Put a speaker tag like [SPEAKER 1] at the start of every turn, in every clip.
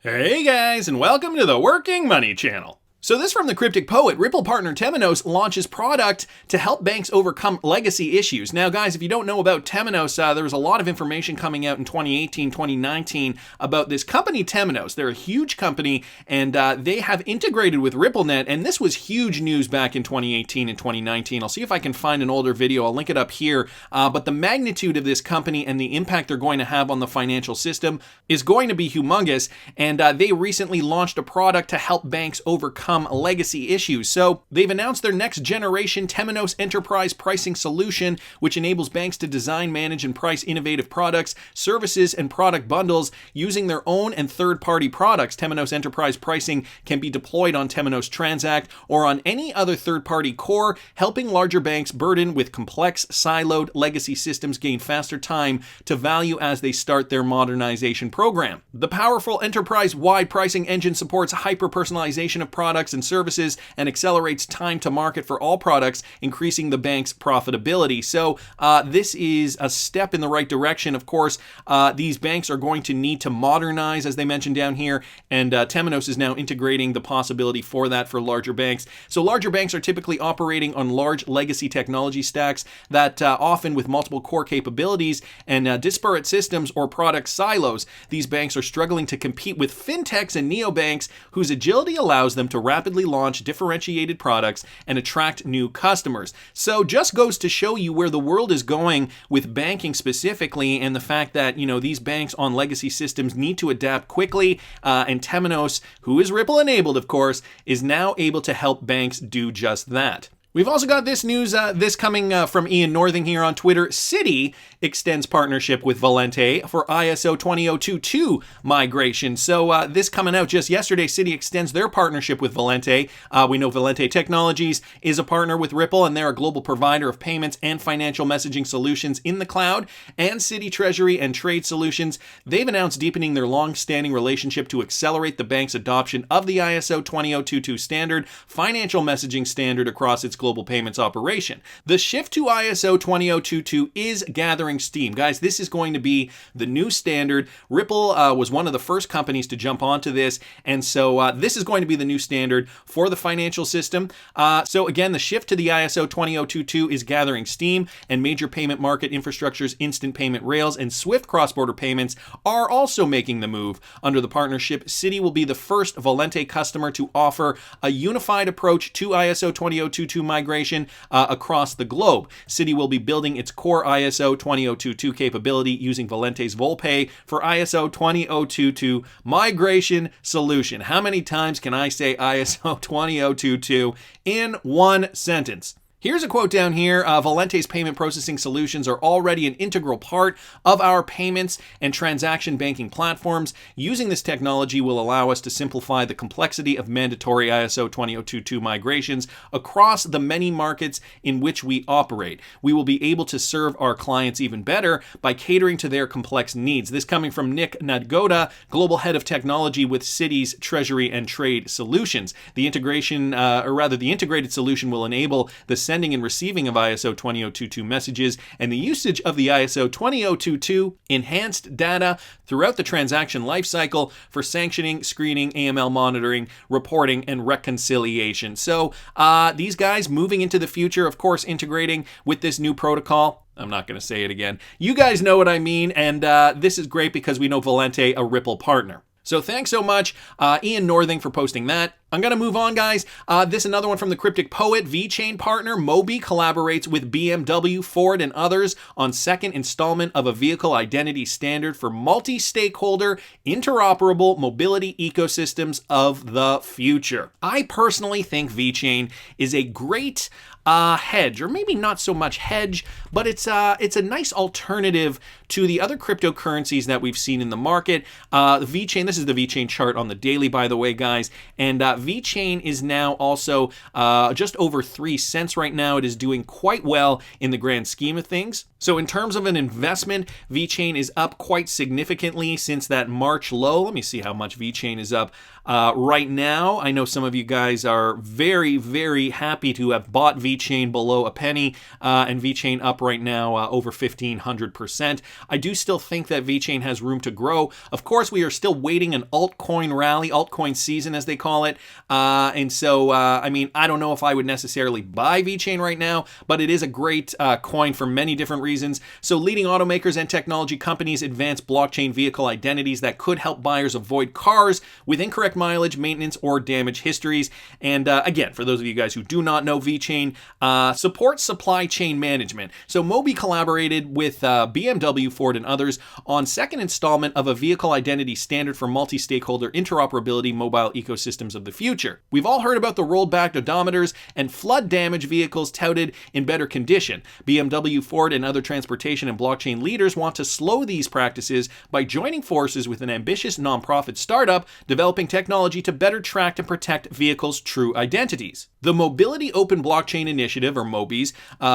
[SPEAKER 1] Hey guys, and welcome to the Working Money Channel. So this from the Cryptic Poet, Ripple partner Temenos launches product to help banks overcome legacy issues. Now guys, if you don't know about Temenos, there was a lot of information coming out in 2018, 2019 about this company Temenos. They're a huge company and they have integrated with RippleNet, and this was huge news back in 2018 and 2019. I'll see if I can find an older video. I'll link it up here. But the magnitude of this company and the impact they're going to have on the financial system is going to be humongous, and they recently launched a product to help banks overcome legacy issues. So they've announced their next generation Temenos enterprise pricing solution, which enables banks to design, manage, and price innovative products, services, and product bundles using their own and third-party products. Temenos enterprise pricing can be deployed on Temenos Transact or on any other third-party core, helping larger banks burdened with complex, siloed legacy systems gain faster time to value as they start their modernization program. The powerful enterprise-wide pricing engine supports hyper-personalization of products and services and accelerates time to market for all products, increasing the bank's profitability. So this is a step in the right direction. Of course, these banks are going to need to modernize, as they mentioned down here, and Temenos is now integrating the possibility for that for larger banks. So larger banks are typically operating on large legacy technology stacks that often with multiple core capabilities and disparate systems or product silos. These banks are struggling to compete with fintechs and neobanks whose agility allows them to rapidly launch differentiated products and attract new customers. So just goes to show you where the world is going with banking specifically, and the fact that, you know, these banks on legacy systems need to adapt quickly, and Temenos, who is Ripple enabled of course, is now able to help banks do just that. We've also got this news, this coming from Ian Northing here on Twitter. Citi extends partnership with Volante for ISO 20022 migration. So this coming out just yesterday, Citi extends their partnership with Volante. We know Volante Technologies is a partner with Ripple, and they're a global provider of payments and financial messaging solutions in the cloud. And Citi Treasury and Trade Solutions, they've announced deepening their long-standing relationship to accelerate the bank's adoption of the ISO 20022 standard, financial messaging standard across its global payments operation. The shift to ISO 20022 is gathering steam. Guys, this is going to be the new standard. Ripple was one of the first companies to jump onto this, and so this is going to be the new standard for the financial system. So again, the shift to the ISO 20022 is gathering steam, and major payment market infrastructures, instant payment rails, and swift cross-border payments are also making the move. Under the partnership, Citi will be the first Volante customer to offer a unified approach to ISO 20022 migration across the globe. Citi will be building its core ISO 20022 capability using Volante's Volpay for ISO 20022 migration solution. How many times can I say ISO 20022 in one sentence? Here's a quote down here. Volante's payment processing solutions are already an integral part of our payments and transaction banking platforms. Using this technology will allow us to simplify the complexity of mandatory ISO 20022 migrations across the many markets in which we operate. We will be able to serve our clients even better by catering to their complex needs. This coming from Nick Nadgoda, Global Head of Technology with Citi's Treasury and Trade Solutions. The integration, the integrated solution will enable the sending and receiving of ISO 20022 messages and the usage of the ISO 20022 enhanced data throughout the transaction lifecycle for sanctioning, screening, AML monitoring, reporting, and reconciliation. So these guys moving into the future, of course, integrating with this new protocol. I'm not going to say it again. You guys know what I mean, and this is great because we know Volante, a Ripple partner. So thanks so much, Ian Northing, for posting that. I'm going to move on, guys. This is another one from the Cryptic Poet. Vechain partner Mobi collaborates with BMW, Ford, and others on second installment of a vehicle identity standard for multi-stakeholder, interoperable mobility ecosystems of the future. I personally think Vechain is a great hedge, or maybe not so much hedge, but it's a nice alternative to the other cryptocurrencies that we've seen in the market. Vechain, this is the Vechain chart on the daily, by the way, guys, and Vechain is now also just over 3 cents right now. It is doing quite well in the grand scheme of things. So in terms of an investment, Vechain is up quite significantly since that March low. Let me see how much Vechain is up right now. I know some of you guys are very, very happy to have bought Vechain below a penny, and Vechain up right now over 1,500%. I do still think that Vechain has room to grow. Of course, we are still waiting an altcoin rally, altcoin season as they call it. And so, I mean, I don't know if I would necessarily buy Vechain right now, but it is a great coin for many different reasons. So leading automakers and technology companies advance blockchain vehicle identities that could help buyers avoid cars with incorrect mileage, maintenance, or damage histories. And again, for those of you guys who do not know, Vechain supports supply chain management. So Moby collaborated with BMW, Ford, and others on second installment of a vehicle identity standard for multi-stakeholder interoperability mobile ecosystems of the future. We've all heard about the rolled back odometers and flood damage vehicles touted in better condition. BMW, Ford, and other transportation and blockchain leaders want to slow these practices by joining forces with an ambitious nonprofit startup developing technology to better track and protect vehicles' true identities. The Mobility Open Blockchain Initiative, or MOBI's,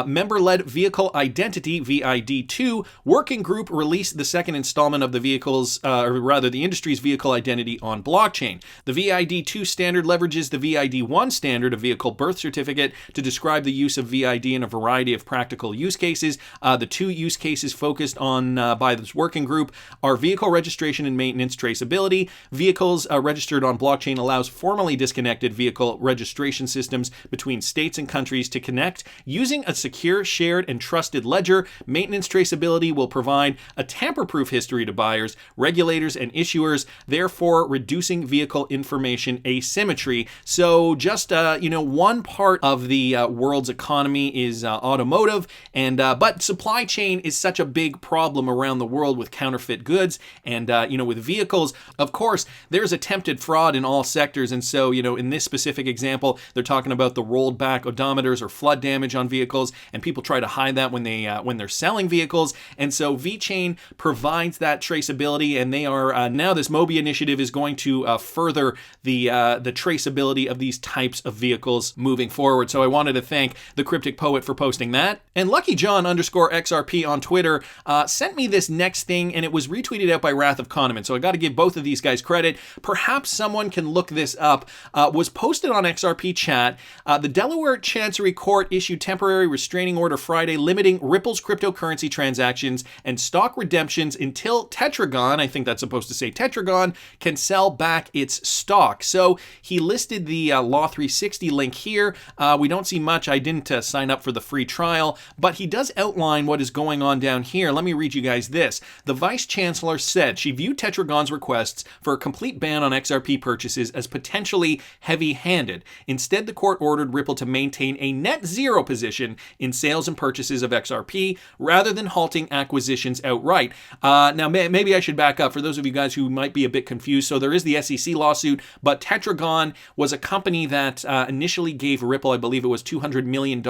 [SPEAKER 1] member-led Vehicle Identity (VID2) working group released the second installment of the the industry's vehicle identity on blockchain. The VID2 standard leverages the VID1 standard, a vehicle birth certificate, to describe the use of VID in a variety of practical use cases. The two use cases focused on by this working group are vehicle registration and maintenance traceability. Vehicles registered on blockchain allows formally disconnected vehicle registration systems between states and countries to connect using a secure, shared, and trusted ledger. Maintenance traceability will provide a tamper-proof history to buyers, regulators, and issuers, therefore reducing vehicle information asymmetry. So just one part of the world's economy is automotive, and but supply chain is such a big problem around the world with counterfeit goods and with vehicles. Of course, there's attempted fraud in all sectors, and so in this specific example, they're talking about the rolled back odometers or flood damage on vehicles, and people try to hide that when they're selling vehicles. And so Vechain provides that traceability, and they are now this Mobi initiative is going to further the traceability of these types of vehicles moving forward. So I wanted to thank the Cryptic Poet for posting that. And Lucky John _XRP on Twitter sent me this next thing, and it was retweeted out by Wrath of Kahneman. So I got to give both of these guys credit. Perhaps someone can look this up. Was posted on XRP chat. The Delaware Chancery Court issued temporary restraining order Friday limiting Ripple's cryptocurrency transactions and stock redemptions until Tetragon, I think that's supposed to say Tetragon, can sell back its stock. So he listed the Law 360 link here. We don't see much. I didn't sign up for the free trial, but he does outline what is going on down here. Let me read you guys this. The Vice Chancellor said she viewed Tetragon's requests for a complete ban on XRP purchases as potentially heavy-handed. Instead, the court ordered Ripple to maintain a net zero position in sales and purchases of XRP rather than halting acquisitions outright. Now, maybe I should back up for those of you guys who might be a bit confused. So there is the SEC lawsuit, but Tetragon was a company that initially gave Ripple, I believe it was $200 million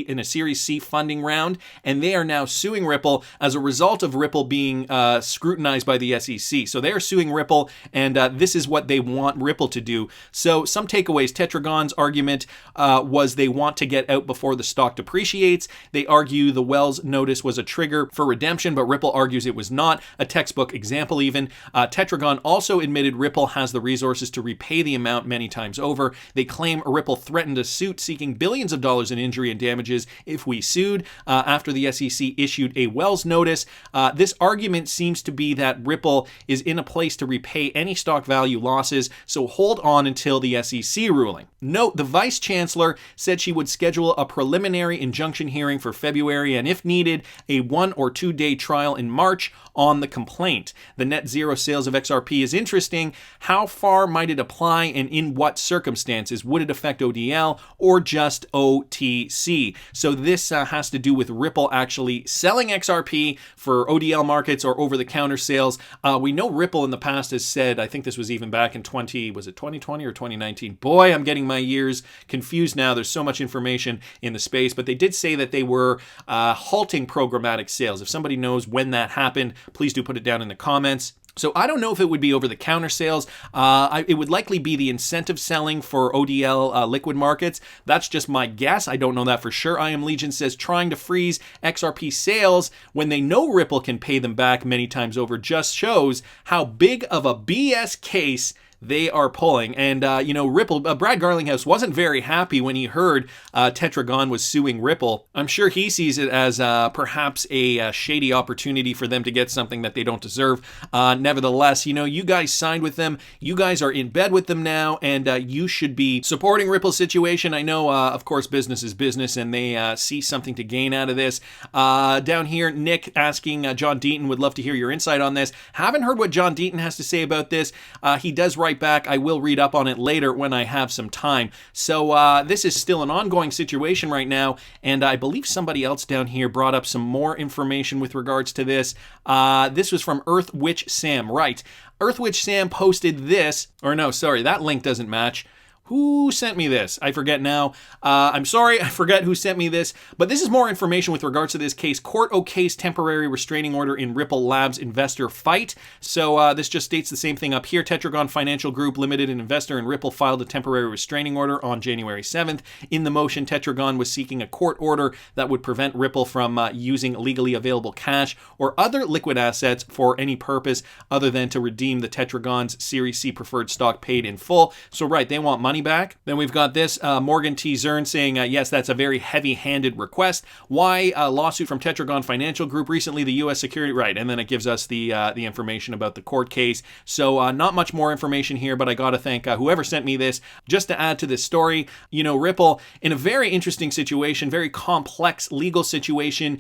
[SPEAKER 1] in a Series C funding round, and they are now suing Ripple as a result of Ripple being scrutinized by the SEC. So they are suing Ripple, and this is what they want Ripple to do. So some takeaways. Tetragon's argument was they want to get out before the stock depreciates. They argue the Wells notice was a trigger for redemption, but Ripple argues it was not. A textbook example even. Tetragon also admitted Ripple has the resources to repay the amount many times over. They claim Ripple threatened a suit seeking billions of dollars in injury and damages if we sued after the SEC issued a Wells notice. This argument seems to be that Ripple is in a place to repay any stock value losses, so hold on until the SEC ruling. Note, the Vice Chancellor said she would schedule a preliminary injunction hearing for February and, if needed, a 1 or 2 day trial in March on the complaint. The net zero sales of XRP is interesting. How far might it apply and in what circumstances? Would it affect ODL or just OTC? So this has to do with Ripple actually selling XRP for ODL markets or over-the-counter sales. We know Ripple in the past has said, I think this was even back in 2020 or 2019? Boy, I'm getting my years confused now. There's so much information in the space, but they did say that they were halting programmatic sales. If somebody knows when that happened, please do put it down in the comments. So I don't know if it would be over-the-counter sales. It would likely be the incentive selling for ODL liquid markets. That's just my guess. I don't know that for sure. I Am Legion says trying to freeze XRP sales when they know Ripple can pay them back many times over just shows how big of a BS case they are pulling. And, Ripple, Brad Garlinghouse wasn't very happy when he heard Tetragon was suing Ripple. I'm sure he sees it as perhaps a shady opportunity for them to get something that they don't deserve. Nevertheless, you guys signed with them. You guys are in bed with them now, and you should be supporting Ripple's situation. I know, of course, business is business, and they see something to gain out of this. Down here, Nick asking John Deaton, would love to hear your insight on this. Haven't heard what John Deaton has to say about this. He does write back. I will read up on it later when I have some time. So this is still an ongoing situation right now, and I believe somebody else down here brought up some more information with regards to this. This was from Earth Witch Sam. Right. Earth Witch Sam posted this, or no, sorry, that link doesn't match. Who sent me this? I forget now. I'm sorry, I forget who sent me this. But this is more information with regards to this case. Court okays temporary restraining order in Ripple Labs investor fight. So this just states the same thing up here. Tetragon Financial Group Limited, an investor in Ripple, filed a temporary restraining order on January 7th. In the motion, Tetragon was seeking a court order that would prevent Ripple from using legally available cash or other liquid assets for any purpose other than to redeem the Tetragon's Series C preferred stock paid in full. So right, they want money back. Then we've got this Morgan T. Zern saying, yes, that's a very heavy-handed request. Why a lawsuit from Tetragon Financial Group recently, the U.S. security, right, and then it gives us the information about the court case. So not much more information here, but I got to thank whoever sent me this. Just to add to this story, Ripple in a very interesting situation, very complex legal situation,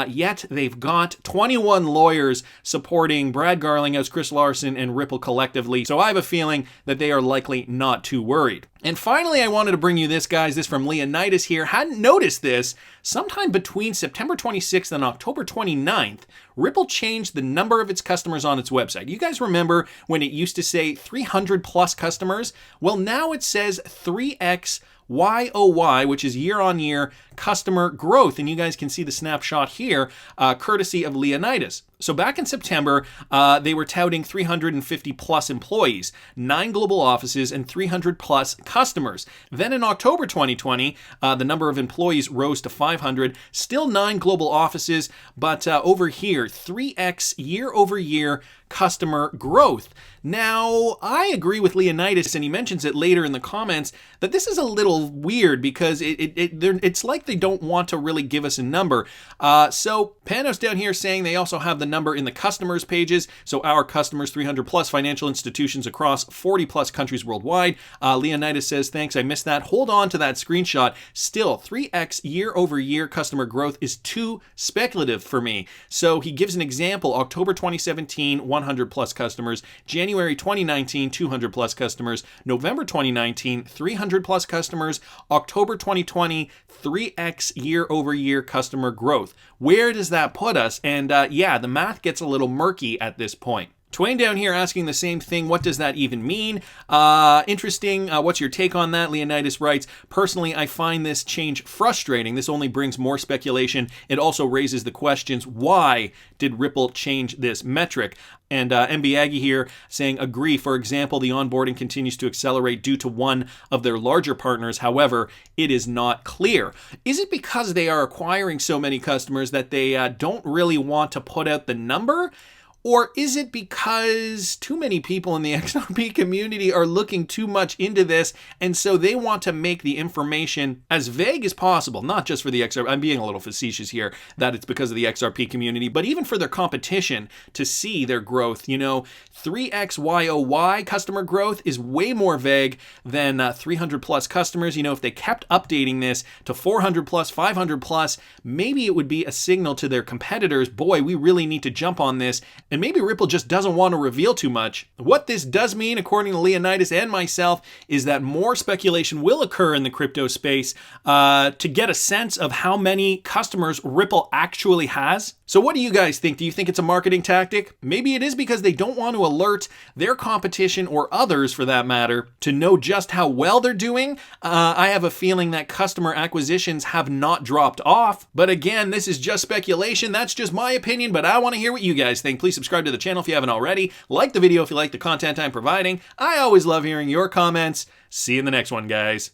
[SPEAKER 1] yet they've got 21 lawyers supporting Brad Garlinghouse, Chris Larson, and Ripple collectively. So I have a feeling that they are likely not too worried. And finally, I wanted to bring you this, guys. This from Leonidas here. Hadn't noticed this. Sometime between September 26th and October 29th, Ripple changed the number of its customers on its website. You guys remember when it used to say 300 plus customers? Well, now it says 3x YOY, which is year-on-year customer growth. And you guys can see the snapshot here, courtesy of Leonidas. So back in September, they were touting 350 plus employees, 9 global offices, and 300 plus customers. Then in October 2020, the number of employees rose to 500, still 9 global offices, but over here, 3x year-over-year customer growth. Now, I agree with Leonidas, and he mentions it later in the comments, that this is a little weird because it's like they don't want to really give us a number. So Panos down here saying they also have the number in the customers pages. So our customers, 300 plus financial institutions across 40 plus countries worldwide. Leonidas says, thanks, I missed that. Hold on to that screenshot. Still, 3x year-over-year customer growth is too speculative for me. So he gives an example. October 2017, 100 plus customers. January 2019, 200 plus customers. November 2019, 300 plus customers. October 2020, 3x year-over-year customer growth. Where does that put us? And yeah, the math gets a little murky at this point. Twain down here asking the same thing. What does that even mean? Interesting. What's your take on that? Leonidas writes, personally, I find this change frustrating. This only brings more speculation. It also raises the questions, why did Ripple change this metric? And MB Aggie here saying, agree. For example, the onboarding continues to accelerate due to one of their larger partners. However, it is not clear. Is it because they are acquiring so many customers that they don't really want to put out the number? Or is it because too many people in the XRP community are looking too much into this, and so they want to make the information as vague as possible, not just for the XRP, I'm being a little facetious here, that it's because of the XRP community, but even for their competition to see their growth. 3x YOY customer growth is way more vague than 300 plus customers. If they kept updating this to 400 plus, 500 plus, maybe it would be a signal to their competitors, boy, we really need to jump on this. And maybe Ripple just doesn't want to reveal too much. What this does mean, according to Leonidas and myself, is that more speculation will occur in the crypto space to get a sense of how many customers Ripple actually has. So what do you guys think? Do you think it's a marketing tactic? Maybe it is because they don't want to alert their competition, or others for that matter, to know just how well they're doing. I have a feeling that customer acquisitions have not dropped off. But again, this is just speculation. That's just my opinion, but I want to hear what you guys think. Please subscribe to the channel if you haven't already. Like the video if you like the content I'm providing. I always love hearing your comments. See you in the next one, guys.